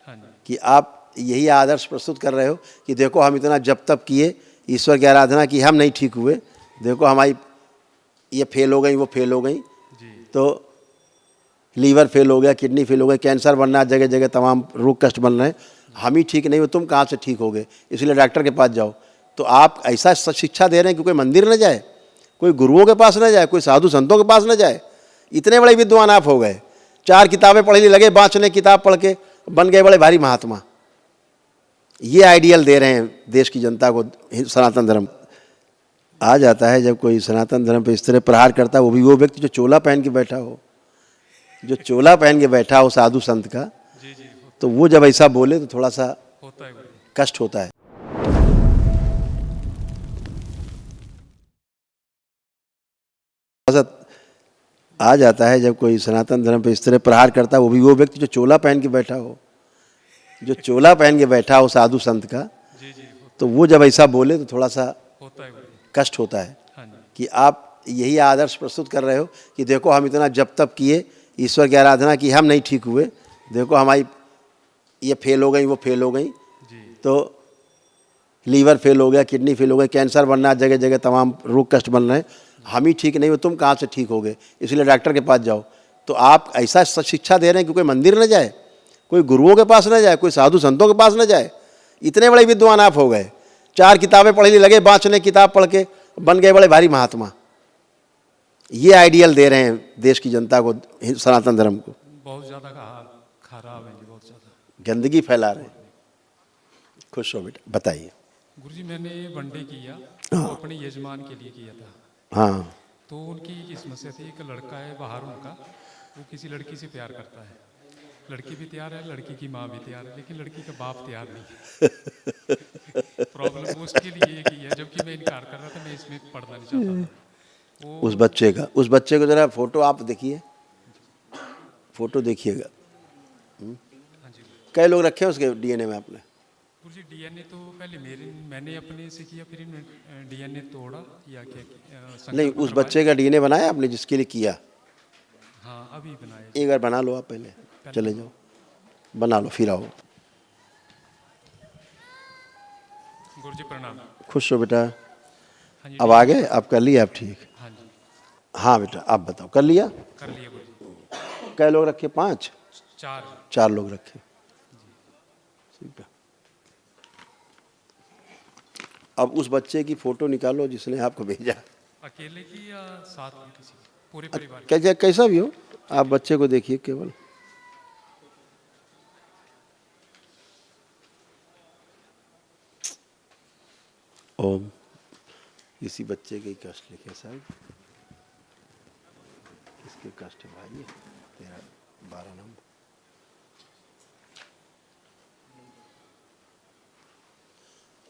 हाँ जी। कि आप यही आदर्श प्रस्तुत कर रहे हो कि देखो हम इतना जप तप किए, ईश्वर की आराधना की, हम नहीं ठीक हुए, देखो हमारी ये फेल हो गई, वो फेल हो गई, जी। तो लीवर फेल हो गया, किडनी फेल हो गया, कैंसर बन रहा है, जगह जगह तमाम रोग कष्ट बन रहे हैं, हम ही ठीक नहीं हो, तुम कहाँ से ठीक होगे, इसलिए डॉक्टर के पास जाओ। तो आप ऐसा शिक्षा दे रहे हैं कि कोई मंदिर न जाए, कोई गुरुओं के पास न जाए, कोई साधु संतों के पास न जाए। इतने बड़े विद्वान आप हो गए, 4 किताबें पढ़ने लगे, बाँचने किताब पढ़ के बन गए बड़े भारी महात्मा। ये आइडियल दे रहे हैं देश की जनता को सनातन धर्म। आ जाता है जब कोई सनातन धर्म पे इस तरह प्रहार करता है, वो भी वो व्यक्ति जो चोला पहन के बैठा हो, जो चोला पहन के बैठा हो साधु संत का, जी जी तो वो जब ऐसा बोले तो थोड़ा सा होता है गुरुजी। कष्ट होता है। आ जाता है जब कोई सनातन धर्म पे इस तरह प्रहार करता है, वो भी वो व्यक्ति जो चोला पहन के बैठा हो, जो चोला पहन के बैठा हो साधु संत का, जी जी तो वो जब ऐसा बोले तो थोड़ा सा होता है गुरुजी। कष्ट होता है हाँ जी। कि आप यही आदर्श प्रस्तुत कर रहे हो कि देखो हम इतना जप तप किए, ईश्वर की आराधना की, हम नहीं ठीक हुए, देखो हमारी ये फेल हो गई, वो फेल हो गई, जी। तो लीवर फेल हो गया, किडनी फेल हो गया, कैंसर बन रहा है, जगह जगह तमाम रोग कष्ट बन रहे हैं, हम ही ठीक नहीं हो, तुम कहाँ से ठीक होगे, इसलिए डॉक्टर के पास जाओ। तो आप ऐसा शिक्षा दे रहे हैं कि कोई मंदिर न जाए, कोई गुरुओं के पास न जाए, कोई साधु संतों के पास न जाए। इतने बड़े विद्वान आप हो गए, 4 किताबें पढ़ने लगे, बाँचने किताब पढ़ के बन गए बड़े भारी महात्मा। ये आइडियल दे रहे हैं देश की जनता को सनातन धर्म को। बहुत ज़्यादा खराब है जी, बहुत ज़्यादा गंदगी फैला रहे हैं। खुश हो बेटा, बताइए। गुरुजी। मैंने वनडे किया, हाँ। वो अपने यजमान के लिए किया था। हाँ तो उनकी एक समस्या थी, एक लड़का है बाहर उनका, वो किसी लड़की से प्यार करता है, लड़की भी तैयार है, लड़की की माँ भी तैयार है, लेकिन लड़की का बाप तैयार नहीं है। प्रॉब्लम उसके लिए एक ही है, जबकि मैं इनकार कर रहा था, मैं इसमें पढ़ना नहीं चाहता था। उस बच्चे को जरा फोटो आप देखिए, फोटो देखिएगा। हाँ जी कई लोग रखे हैं उसके डीएनए में आपने? गुरुजी। डीएनए तो पहले मैंने अपने से किया, फिर डीएनए तोड़ा या क्या नहीं, संकल्प उस करवाया। बच्चे का डीएनए बनाया आपने जिसके लिए किया? हाँ अभी बनाया जी। एक बार बना लो आप, पहले चले जाओ, बना लो, फिर आओ। गुरुजी प्रणाम। खुश हो बेटा। हाँ जी। अब आ गए आप, कर लिया आप? ठीक। हाँ जी हाँ बेटा, आप बताओ, कर लिया? कर लिया गुरुजी। कै लोग रखे? 5? 4। 4 लोग रखे। ठीक है। अब उस बच्चे की फोटो निकालो जिसने आपको भेजा। अकेले की या साथ में किसी, पूरे परिवार की? कैसा कैसा भी हो, आप बच्चे को देखिए केवल। ओम। किसी बच्चे के कष्ट लिखे साहब, किसके कष्ट है भाई? तेरा 12 नंबर।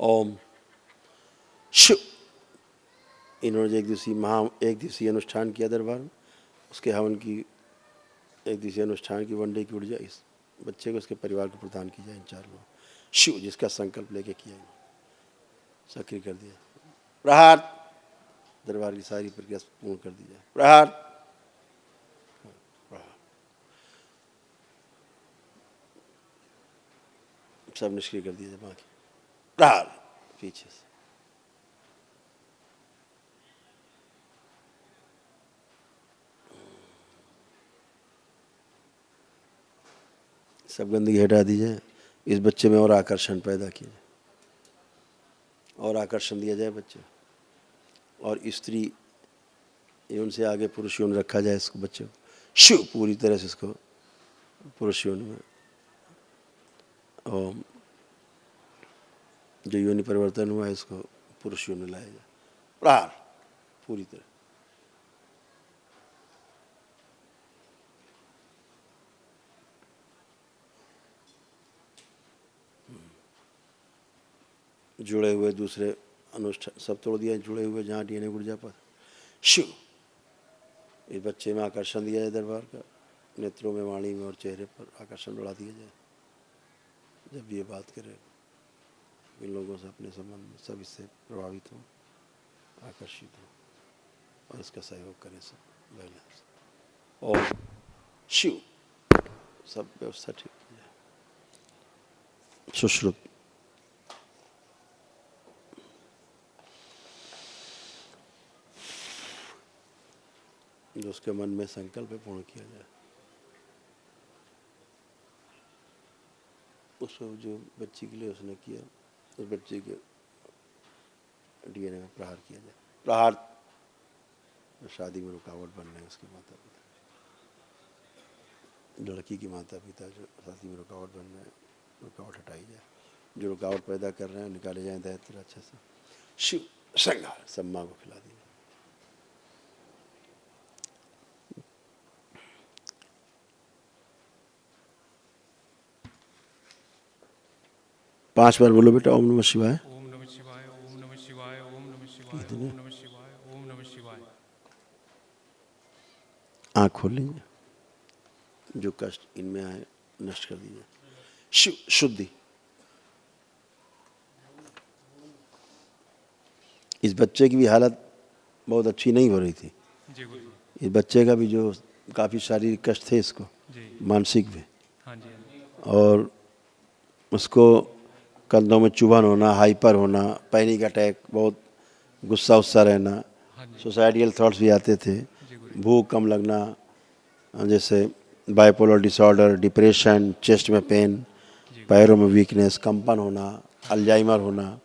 ओम शु। इन्होंने जो एक दिवसीय अनुष्ठान किया दरबार में, उसके हवन की एक दिवसीय अनुष्ठान की वनडे की ऊर्जा इस बच्चे को, उसके परिवार को प्रदान की जाए। इन 4 लोग शु जिसका संकल्प लेके किया, सक्रिय कर दिया। प्रहार। दरबार की सारी प्रक्रिया पूर्ण कर दी जाए। प्रहार। प्रहार। सब निष्क्रिय कर दिया जाए। बाकी प्रहार पीछे से। सब गंदगी हटा दी जाए। इस बच्चे में और आकर्षण पैदा किया जाए, और आकर्षण दिया जाए बच्चे, और स्त्री योनि से आगे पुरुष योनि रखा जाए इसको, बच्चे को शु पूरी तरह से इसको पुरुष योनि में, और जो योनि परिवर्तन हुआ है इसको पुरुष योनि में लाया जाए। प्रहार पूरी तरह। जुड़े हुए दूसरे अनुष्ठान सब तोड़ दिया, जुड़े हुए जहाँ डीएनए ऊर्जा पर शु। इस बच्चे में आकर्षण दिया जाए दरबार का, नेत्रों में, वाणी में और चेहरे पर आकर्षण बढ़ा दिया जाए। जब ये बात करे, इन लोगों से अपने संबंध में सब इससे प्रभावित हो, आकर्षित हो और इसका सहयोग करें सब बैलेंस। और शिव सब व्यवस्था ठीक हो जाए। सुश्रुत। जो उसके मन में संकल्प है पूर्ण किया जाए। उसको जो बच्ची के लिए उसने किया, उस बच्चे के डीएनए में प्रहार किया जाए। प्रहार शादी में रुकावट बन रहे हैं उसके माता पिता, लड़की की माता पिता जो शादी में रुकावट बन रहे हैं, रुकावट हटाई जाए। जो रुकावट पैदा कर रहे हैं निकाले जाए दैत्य अच्छे से। शिव श्रृंगार सब माँ को खिला दिया। 5 बार बोलो बेटा, ओम नमः शिवाय। ओम नमः शिवाय, ओम नमः शिवाय, ओम नमः शिवाय, ओम नमः शिवाय, ओम नमः शिवाय। आँख खोल लीजिए, जो कष्ट इनमें आए नष्ट कर दीजिए। शिव शुद्धि। इस बच्चे की भी हालत बहुत अच्छी नहीं हो रही थी। जी गुरु जी। इस बच्चे का भी जो काफ़ी शारीरिक कष्ट थे इसको, जी। मानसिक भी, हाँ जी, हाँ जी। और उसको कंधों में चुभन होना, हाइपर होना, पैनिक अटैक, बहुत गुस्सा उस्सा रहना, हाँ जी। सुसाइडियल थॉट्स भी आते थे, जी गुरु जी। भूख कम लगना, जैसे बाइपोलर डिसऑर्डर, डिप्रेशन, चेस्ट में पेन, जी पैरों में वीकनेस, कंपन होना, अल्जाइमर होना,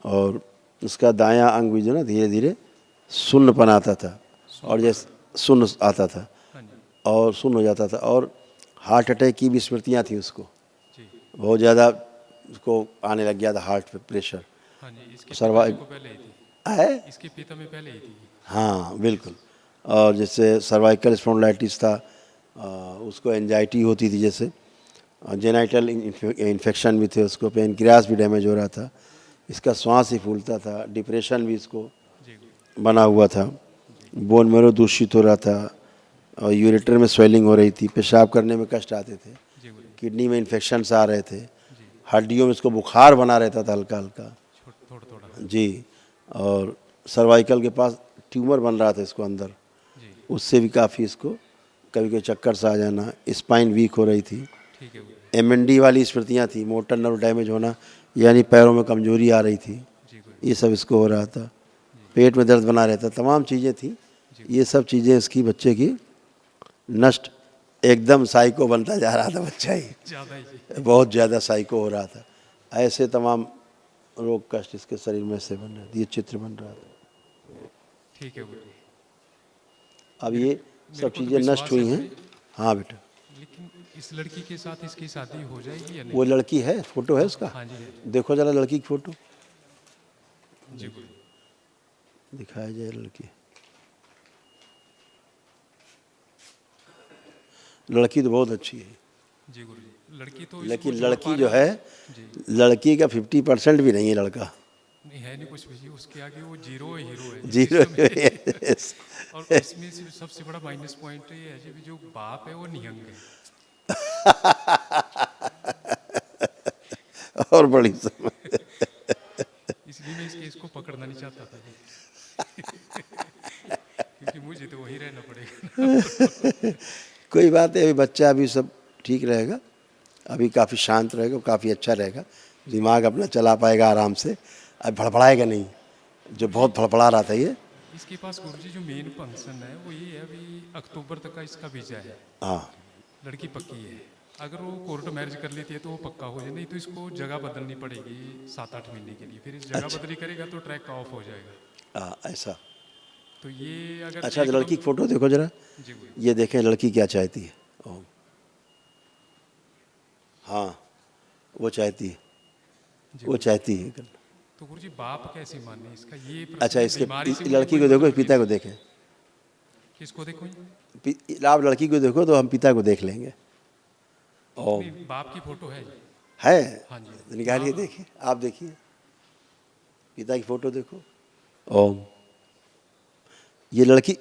और उसका दायां अंग भी जो ना धीरे धीरे सुन्नपन आता था, और जैसे सुन्न आता था हाँ जी। और सुन्न हो जाता था, और हार्ट अटैक की भी स्मृतियाँ थी उसको, जी। बहुत ज़्यादा उसको आने लग गया था हार्ट पे प्रेशर। हाँ जी, इसके सर्वाइव पिता जी को पहले ही थी। है, इसके पिता में पहले ही थी। हाँ बिल्कुल। और जैसे सर्वाइकल स्पॉन्डिलाइटिस था, उसको एंजाइटी होती थी, जैसे जेनाइटल इन्फेक्शन भी थे उसको, पेनक्रियास भी डैमेज हो रहा था, इसका श्वास ही फूलता था, डिप्रेशन भी इसको जी गुरु। बना हुआ था, बोन मेरो दूषित हो रहा था, और यूरेटर में स्वेलिंग हो रही थी, पेशाब करने में कष्ट आते थे, जी गुरु। किडनी में इन्फेक्शंस आ रहे थे, जी। हड्डियों में इसको बुखार बना रहता था हल्का हल्का। थोड़ा थोड़ा। जी, और सर्वाइकल के पास ट्यूमर बन रहा था इसको अंदर, जी। उससे भी काफ़ी इसको कभी कभी चक्कर सा आ जाना, स्पाइन वीक हो रही थी, ठीक है गुरु। एमएनडी वाली स्मृतियाँ थी, मोटर नर्व डैमेज होना, यानी पैरों में कमजोरी आ रही थी, जी गुरु। ये सब इसको हो रहा था, पेट में दर्द बना रहता, तमाम चीज़ें थी। ये सब चीज़ें इसकी बच्चे की नष्ट, एकदम साइको बनता जा रहा था बच्चा ही, ज़्यादा ही जी। बहुत ज़्यादा साइको हो रहा था। ऐसे तमाम रोग कष्ट इसके शरीर में से बन रहे थे, ये चित्र बन रहा था। ठीक है गुरु जी। अब ये मेरे सब को तो चीज़ें नष्ट विश्वास हुई है हैं। गुरु जी, हाँ बेटा, लेकिन इस लड़की के साथ इसकी शादी हो जाएगी या नहीं? वो लड़की है, फोटो है उसका, हाँ जी, हाँ जी। देखो जरा लड़की की फोटो, जी गुरु। दिखाया जाए लड़की। लड़की तो बहुत अच्छी है, जी गुरु जी। लड़की तो लेकिन इसको जोड़ लड़की पा जो रही है, जी। लड़की का 50% भी नहीं है लड़का, नहीं है नहीं कुछ भी जी, उसके आगे वो जीरो हीरो है जी जीरो। सिस्टम है। और इसमें से सबसे बड़ा माइनस पॉइंट ये है जी, जो बाप है वो निहंग है। और बड़ी समझ। इसलिए मैं इस केस को पकड़ना नहीं चाहता था जी। क्योंकि मुझे तो वही रहना पड़ेगा। कोई बात है, अभी बच्चा अभी सब ठीक रहेगा, अभी काफ़ी शांत रहेगा, काफ़ी अच्छा रहेगा, दिमाग अपना चला पाएगा आराम से, अब भड़बड़ाएगा नहीं, जो बहुत भड़बड़ा रहा था ये। इसके पास गुरुजी जो मेन फंक्शन है वो ये है, अभी अक्टूबर तक का इसका वीजा है, हाँ लड़की पक्की है। अगर वो कोर्ट मैरिज कर लेती है तो वो पक्का हो जाए, नहीं तो इसको जगह बदलनी पड़ेगी 7-8 महीने के लिए, फिर इस जगह अच्छा। बदली करेगा तो ट्रैक का ऑफ हो जाएगा। हाँ ऐसा। तो ये अगर अच्छा, तो एकदम- लड़की की फ़ोटो देखो जरा, जी गुरु। ये देखें लड़की क्या चाहती है। ओम, हाँ वो चाहती है, जी वो गुरु। चाहती है करना। तो गुरुजी बाप कैसे माने इसका, ये प्रश्न अच्छा, है, इसके बीमारी से लड़की मुझे को कोई देखो, मतलब पिता को नहीं। देखें, किसको देखो जी? आप लड़की को देखो तो हम पिता को देख लेंगे। ओम, नहीं, बाप की फोटो है जी। है, हाँ जी। तो निकालिए, बाप- देखिए, आप देखिए पिता की फोटो देखो। ओम, ये लड़की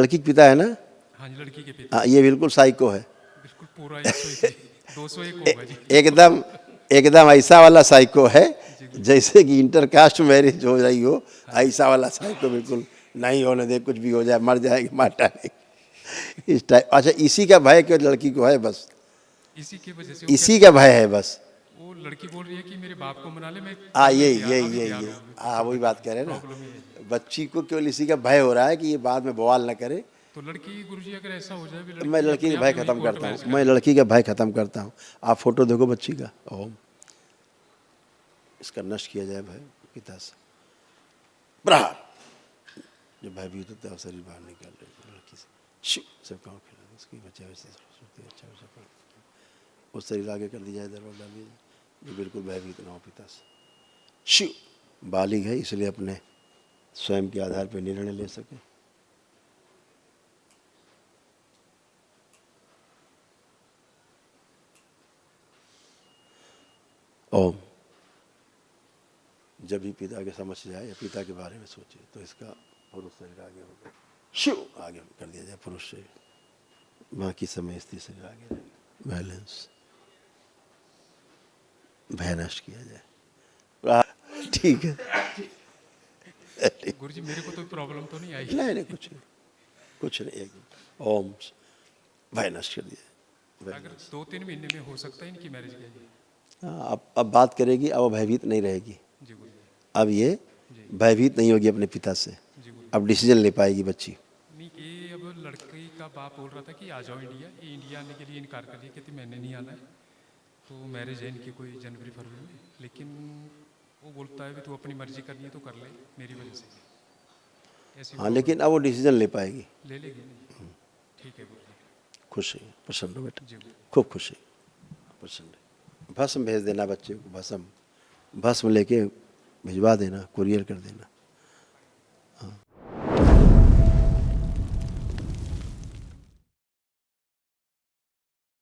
के पिता है ना? हाँ जी, लड़की के पिता। हाँ, ये बिल्कुल साइको है, बिल्कुल पूरा 101 201 होगा जी। एकदम एकदम ऐसा वाला साइको है, जी गुरु। जैसे कि इंटरकास्ट मैरिज हो रही हो, ऐसा वाला साइको बिल्कुल नहीं होने दे, कुछ भी हो जाए, मर जाएगी माटा नहीं, इस टाइप। अच्छा, इसी का भय क्यों लड़की को है, बस इसी की वजह से वो इसी का भय है बस। लड़की बोल रही है कि मेरे बाप को मना ले, मैं हाँ मैं यही तैयार- यही अभी यही तैयार यही हूँ। हाँ वही बात कह रहे हैं प्रॉब्लम ये है। ना, बच्ची को केवल इसी का भय हो रहा है कि ये बाद में बवाल ना करे। तो लड़की गुरुजी अगर ऐसा हो जाए भी तो मैं लड़की अपने का आप भय जो है खत्म कोर्ट करता मैरिज हूँ, मैं लड़की का भय खत्म करता हूँ। आप फोटो देखो बच्ची का, ओम इसका नष्ट किया जाए भय पिता से। प्रहार जब भयभीत होता है शरीर बाहर निकाल रहे लड़की से, शिव सब काम खेला उसकी बच्चा वैसे अच्छा वैसा वो शरीर आगे कर दिया जाए, दरवाजा डाल दिया जाए, जो बिल्कुल भयभीत ना हो पिता से। शिव बालिग है इसलिए अपने स्वयं के आधार पर निर्णय ले सके। ओम जब भी पिता के समझ जाए या पिता के बारे में सोचे तो इसका पुरुष शरीर आगे होगा, शिव आगे कर दिया जाए पुरुष शरीर, बाकी समय स्त्री शरीर आगे रहेगा, बैलेंस भय नष्ट किया जाए। ठीक है गुरुजी मेरे को तो प्रॉब्लम तो नहीं आई। नहीं नहीं कुछ नहीं एक ओम भय नष्ट कर दिया। अगर 2-3 महीने में हो सकता है इनकी मैरिज के लिए? हाँ अब बात करेगी, अब वो भयभीत नहीं रहेगी, जी गुरुजी। अब ये भयभीत नहीं होगी अपने पिता से, जी गुरुजी। अब डिसीजन ले पाएगी बच्ची। नहीं कि अब लड़की का बाप बोल रहा था कि आ जाओ इंडिया, ये इंडिया आने के लिए इनकार कर दिया, कहती मैंने नहीं आना है, तो मैरिज है इनकी कोई जनवरी फरवरी में, लेकिन वो बोलता है भी तू अपनी मर्जी करनी है तो कर ले मेरी वजह से ऐसी। हाँ लेकिन अब वो डिसीजन ले पाएगी। ले लेगी नहीं। ठीक है गुरुजी। खुश है, प्रसन्न हो बेटा, जी गुरुजी। खूब खुश है, प्रसन्न है। भस्म भेज देना बच्चे को, भस्म लेके भिजवा देना, कुरियर कर देना।